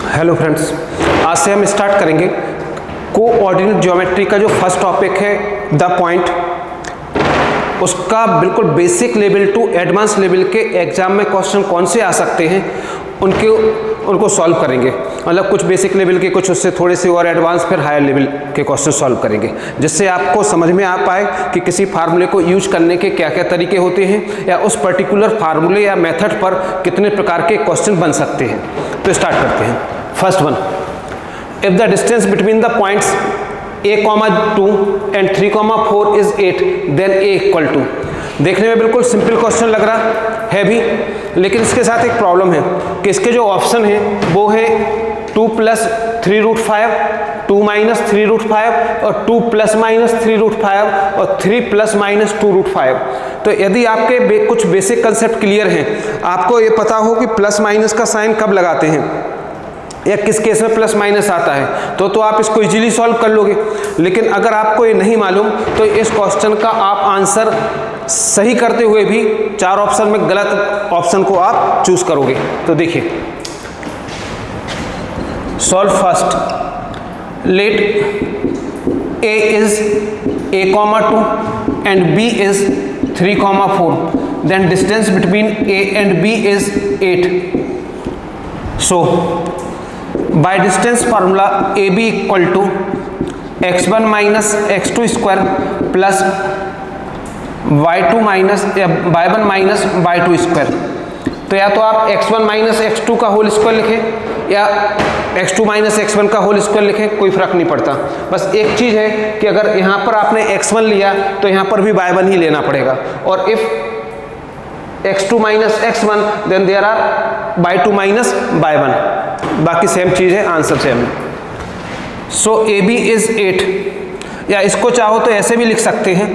Hello friends, आज से हम स्टार्ट करेंगे कोऑर्डिनेट ज्योमेट्री का जो फर्स्ट टॉपिक है द पॉइंट, उसका बिल्कुल basic level to advance level के एग्जाम में क्वेश्चन कौन से आ सकते हैं उनको सॉल्व करेंगे। मतलब कुछ बेसिक लेवल के, कुछ उससे थोड़े से और एडवांस, फिर हायर लेवल के क्वेश्चन सॉल्व करेंगे, जिससे आपको समझ में आ पाए कि किसी फार्मूले को यूज करने के क्या क्या तरीके होते हैं या उस पर्टिकुलर फार्मूले या मेथड पर कितने प्रकार के क्वेश्चन बन सकते हैं। तो स्टार्ट करते हैं। First one, if the distance between the points a, 2 and 3, 4 is 8 then a equal to. देखने में बिल्कुल सिंपल क्वेश्चन लग रहा है भी, लेकिन इसके साथ एक प्रॉब्लम है कि इसके जो ऑप्शन है वो है 2 + 3√5, 2 - 3√5 और 2 ± 3√5 और 3 ± 2√5। तो यदि आपके कुछ बेसिक कंसेप्ट क्लियर हैं, आपको ये पता हो कि प्लस माइनस का साइन कब लगाते हैं या किस केस में प्लस माइनस आता है, तो आप इसको इजीली सॉल्व कर लोगे। लेकिन अगर आपको ये नहीं मालूम तो इस क्वेश्चन का आप आंसर सही करते हुए भी 4 ऑप्शन में गलत ऑप्शन को आप चूज करोगे। तो देखिए, solve first. Let a is a, 2 and b is 3, 4, then distance between a and b is 8। So by distance formula AB equal to x1 minus x2 square plus y1 minus y2 square। तो या तो आप x1 minus x2 का whole square लिखें या x2 minus x1 का whole square लिखें, कोई फर्क नहीं पड़ता। बस एक चीज है कि अगर यहाँ पर आपने x1 लिया तो यहाँ पर भी y1 ही लेना पड़ेगा, और if x2 minus x1 then there are y2 minus y1। बाकी सेम चीज है, आंसर सेम है। सो AB इज 8, या इसको चाहो तो ऐसे भी लिख सकते हैं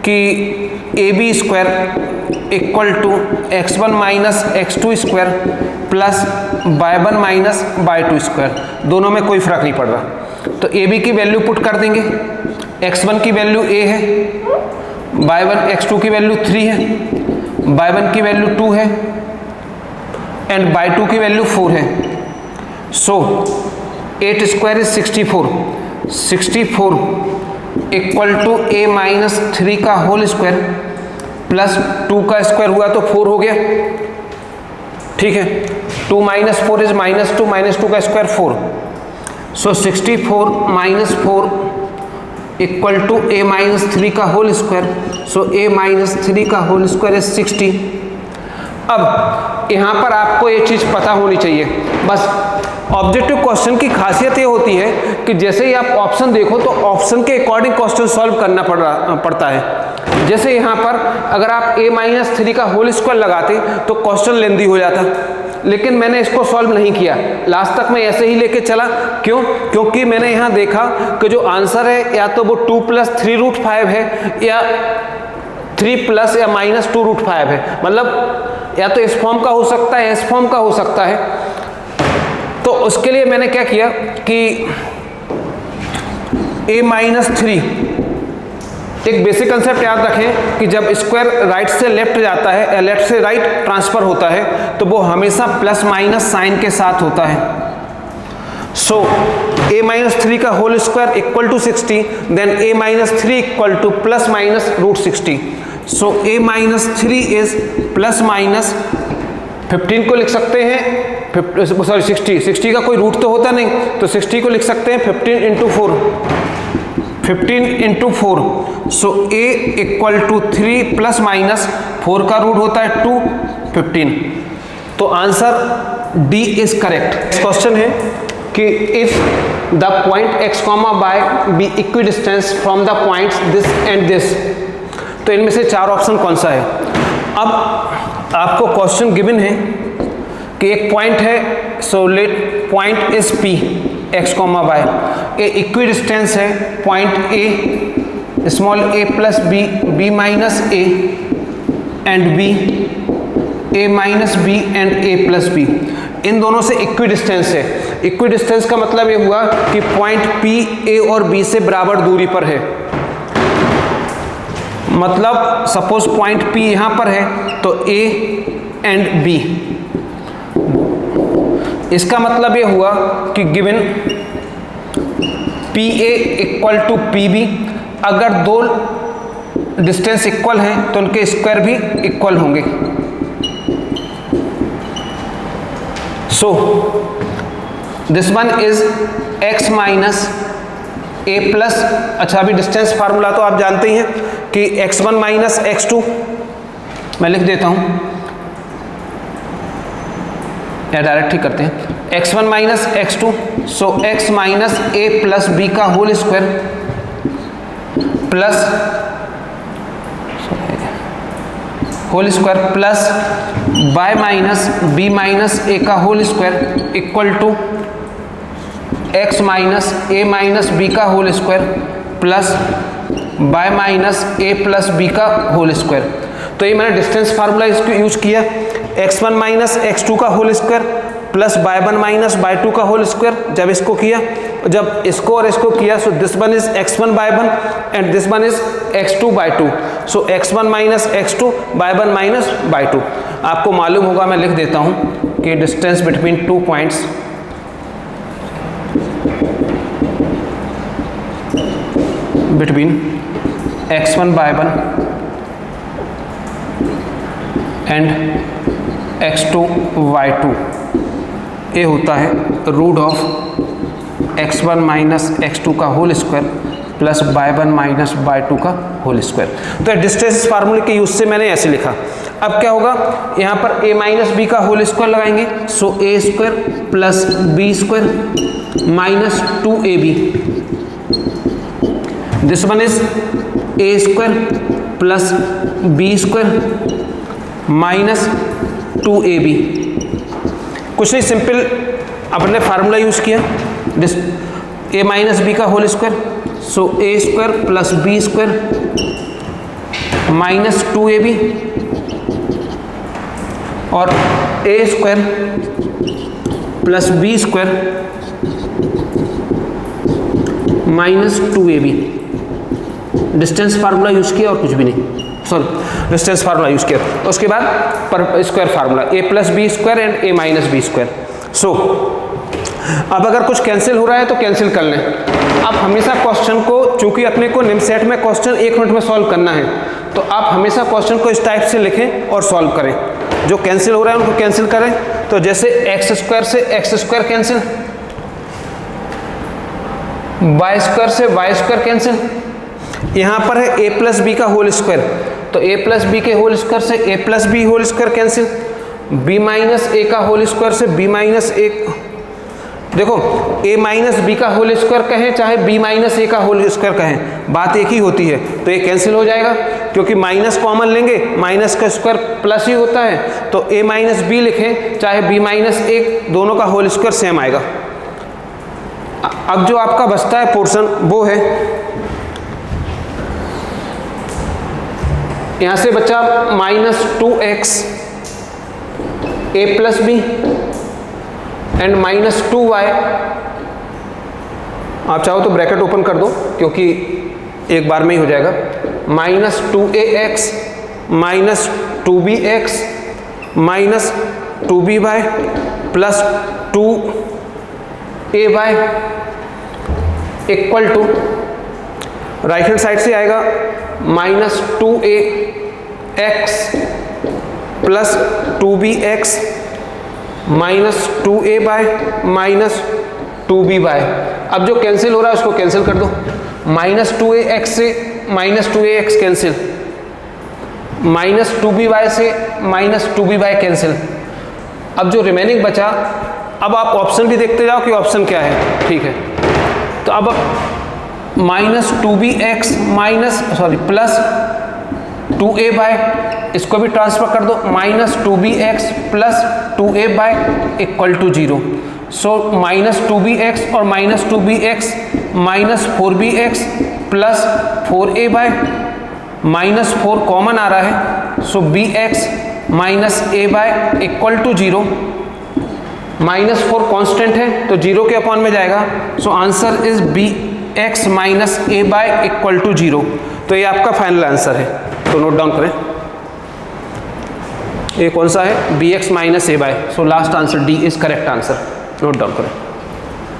कि AB square equal to x1 minus x2 square plus y1 minus y2 square. दोनों में कोई फर्क नहीं पड़ रहा। तो AB की वैल्यू पुट कर देंगे। x1 की वैल्यू a है, x2 की वैल्यू 3 है, y1 की वैल्यू 2 है एंड y2 की वैल्यू 4 है। So 8 square is 64 equal to a minus 3 का होल स्क्वायर प्लस 2 का स्क्वायर हुआ तो 4 हो गया, ठीक है। 2 - 4 इज -2, -2 का square 4। So 64 - 4 equal to a minus 3 का whole square. So a minus 3 का होल स्क्वायर इज 60। अब यहाँ पर आपको ये चीज़ पता होनी चाहिए। बस ऑब्जेक्टिव क्वेश्चन की खासियत ये होती है कि जैसे ही आप ऑप्शन देखो तो ऑप्शन के अकॉर्डिंग क्वेश्चन सॉल्व करना पड़ता है। जैसे यहाँ पर अगर आप a माइनस 3 का होल स्क्वायर लगाते तो क्वेश्चन लेंदी हो जाता, लेकिन मैंने इसको सॉल्व नहीं किया, लास्ट तक मैं ऐसे ही लेके चला। क्यों? क्योंकि मैंने यहाँ देखा कि जो आंसर है या तो वो 2 + 3√5 है या 3 प्लस या माइनस 2√5 है। मतलब या तो इस फॉर्म का हो सकता है, इस फॉर्म का हो सकता है। तो उसके लिए मैंने क्या किया कि a माइनस 3, एक बेसिक कंसेप्ट याद रखें कि जब स्क्वायर राइट से लेफ्ट जाता है या लेफ्ट से राइट ट्रांसफर होता है तो वो हमेशा प्लस माइनस साइन के साथ होता है। सो a माइनस 3 का whole square equal to 60, then a minus 3 equal to plus minus √60। So a minus 3 is plus minus 15 को लिख सकते हैं, 60 का कोई रूट तो होता नहीं, तो 60 को लिख सकते हैं 15 × 4, 15 × 4। So a equal to 3 plus minus 4 का रूट होता है 2, 15। तो answer D is correct. Question है कि if the point x, y be equidistance from the points this and this, तो इनमें से 4 ऑप्शन कौन सा है। अब आपको क्वेश्चन गिवन है कि एक पॉइंट है, so let point is P, x, y, a equidistance है point A, small a plus b, b minus a and b, a minus b and a plus b। इन दोनों से इक्विडिस्टेंस है। Equidistance का मतलब ये हुआ कि पॉइंट P A और B से बराबर दूरी पर है। मतलब सपोज पॉइंट P यहाँ पर है तो A एंड B इसका मतलब ये हुआ कि given P A equal to P B, अगर दो डिस्टेंस इक्वल हैं तो उनके स्क्वायर भी इक्वल होंगे। So this one is x minus a plus, अच्छा अभी डिस्टेंस फार्मूला तो आप जानते ही हैं कि x1 माइनस x2, मैं लिख देता हूं या डायरेक्ट ही करते हैं, x1 minus x2, so x minus a plus b का whole square plus plus y minus b minus a का whole square equal to x minus a minus b का whole square plus y minus a plus b का whole square. तो ये मैंने distance formula इसको use किया, x1 minus x2 का whole square plus y1 minus y2 का whole square. जब इसको किया, जब इसको और इसको किया, so this one is x1 y1 and this one is x2 y2, so x1 minus x2 y1 minus y2। आपको मालूम होगा, मैं लिख देता हूं कि distance between two points between x1 y1 and x2 y2 ये होता है root of x1 minus x2 का whole square plus y1 minus y2 का होल स्क्वायर। तो डिस्टेंस फार्मूले के यूज से मैंने ऐसे लिखा। अब क्या होगा, यहाँ पर a माइनस बी का होल स्क्वायर लगाएंगे, so a square plus b square minus 2ab, this one is a square plus b square minus 2ab। कुछ नहीं, सिंपल अपने फार्मूला यूज किया, ए माइनस बी का whole square, so a square plus b square minus 2ab और a square plus b square minus 2ab। Distance formula use किया और कुछ भी नहीं, सॉरी डिस्टेंस फार्मूला यूज किया। उसके बाद पर square formula a plus b square and a minus b square. So अब अगर कुछ कैंसिल हो रहा है तो कैंसिल कर लें। अब हमेशा क्वेश्चन को, चूंकि अपने को निम्न सेट में क्वेश्चन 1 मिनट में सॉल्व करना है, तो आप हमेशा क्वेश्चन को इस टाइप से लिखें और सॉल्व करें। जो कैंसिल हो रहा है उनको कैंसिल करें। तो जैसे एक्स स्क्वायर से x square cancel, y square से वाई स्क्वायर कैंसिल। यहाँ पर है ए प्लस बी का होल स्क्वायर, तो ए प्लस बी के होल स्क्वायर से a plus b whole square cancel, b minus a का होल स्क्वायर से बी माइनस ए, देखो a माइनस बी का होल स्क्वायर कहें चाहे b माइनस ए का होल स्क्वायर कहें, बात एक ही होती है। तो ये कैंसिल हो जाएगा क्योंकि माइनस कॉमन लेंगे, माइनस का स्क्वायर प्लस ही होता है। तो a माइनस बी लिखें चाहे b माइनस ए, दोनों का होल स्क्वायर सेम आएगा। अब जो आपका बचता है पोर्शन वो है, यहाँ से बचा minus 2x a plus b and minus 2y। आप चाहो तो ब्रैकेट ओपन कर दो क्योंकि एक बार में ही हो जाएगा। Minus 2ax minus 2bx minus 2by plus 2ay equal to, right hand side से आएगा minus 2ax plus 2bx minus 2a by minus 2b by. अब जो कैंसिल हो रहा है उसको कैंसिल कर दो, माइनस 2ax से minus 2ax cancel, minus 2by से माइनस 2b बाय कैंसिल। अब जो रिमेनिंग बचा, अब आप ऑप्शन भी देखते जाओ कि ऑप्शन क्या है, ठीक है। तो अब minus 2bx minus plus 2a bye, इसको भी ट्रांसफर कर दो, minus 2bx plus 2a by equal to 0। So minus 2bx और minus 2bx minus 4bx plus 4a by, minus 4 common आ रहा है, so bx minus a by equal to 0। Minus 4 constant है तो 0 के अपॉन में जाएगा, so answer is bx minus a by equal to 0। तो ये आपका फाइनल आंसर है, तो नोट डाउन करें। ये कौन सा है, bx minus a by, so last answer D is correct answer. Note down करें।